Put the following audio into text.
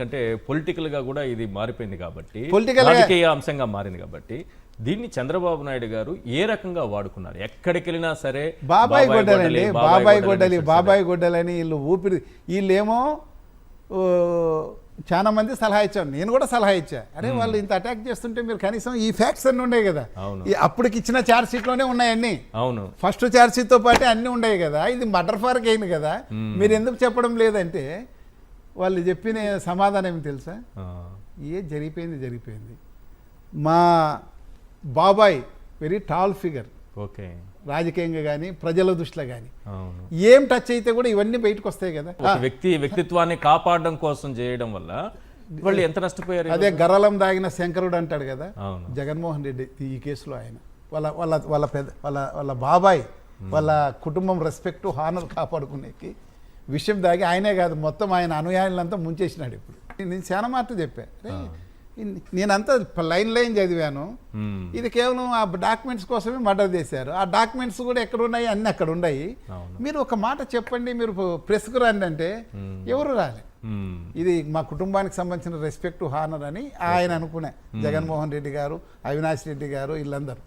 ఎందుకంటే పొలిటికల్గా కూడా ఇది మారిపోయింది కాబట్టి, Political గా- రాజకీయ అంశంగా మారింది కాబట్టి దీన్ని చంద్రబాబు నాయుడు గారు ఏ రకంగా వాడుకున్నారు? ఎక్కడికి వెళ్ళినా సరే బాబాయ్ గొడ్డలండి, బాబాయ్ గొడ్డలి, అని బాబాయ్ గొడ్డలని వీళ్ళు ఊపిరి, వీళ్ళేమో చాలా మంది సలహా ఇచ్చాను, నేను కూడా సలహా ఇచ్చా. అరే వాళ్ళు ఇంత అటాక్ చేస్తుంటే మీరు కనీసం ఈ ఫ్యాక్ట్స్ అన్నీ ఉన్నాయి కదా, అవును. అప్పటికి ఇచ్చిన ఛార్జ్ షీట్లోనే ఉన్నాయి అన్నీ, అవును, ఫస్ట్ ఛార్జ్ షీట్తో పాటే అన్నీ ఉన్నాయి కదా, ఇది మర్డర్ ఫార్ గెయిన్ కదా, మీరు ఎందుకు చెప్పడం లేదంటే వాళ్ళు చెప్పిన సమాధానం ఏమి తెలుసా? ఆ, జరిగిపోయింది. మా బాబాయ్ వెరీ టాల్ ఫిగర్, ఓకే, రాజకీయంగా కానీ ప్రజల దృష్టిలో కానీ అవును. ఏం టచ్ అయితే కూడా ఇవన్నీ బయటకు వస్తాయి కదా. ఒక వ్యక్తిత్వాన్ని కాపాడడం కోసం చేయడం వల్ల వాళ్ళు ఎంత నష్టపోయారు? అదే గరళం దాగిన శంకరుడు అంటాడు కదా, అవును. జగన్మోహన్ రెడ్డి ఈ కేసులో ఆయన వాళ్ళ బాబాయ్ వాళ్ళ కుటుంబం రెస్పెక్ట్ హానర్ కాపాడుకునేకి విషయం దాగి ఆయనే కాదు మొత్తం ఆయన అనుయాయులంతా ముంచేసినాడు. ఇప్పుడు నేను చాలా మాటలు చెప్పా, నేనంతా లైన్ చదివాను, ఇది కేవలం ఆ డాక్యుమెంట్స్ కోసమే మర్డర్ చేశారు. ఆ డాక్యుమెంట్స్ కూడా ఎక్కడ ఉన్నాయి, అన్ని అక్కడ ఉన్నాయి. మీరు ఒక మాట చెప్పండి, మీరు ప్రెస్కు రండి అంటే ఎవరు రాలే. ఇది మా కుటుంబానికి సంబంధించిన రెస్పెక్ట్ హానర్ అని ఆయన అనుకునే, జగన్మోహన్ రెడ్డి గారు, అవినాష్ రెడ్డి గారు, వీళ్ళందరూ.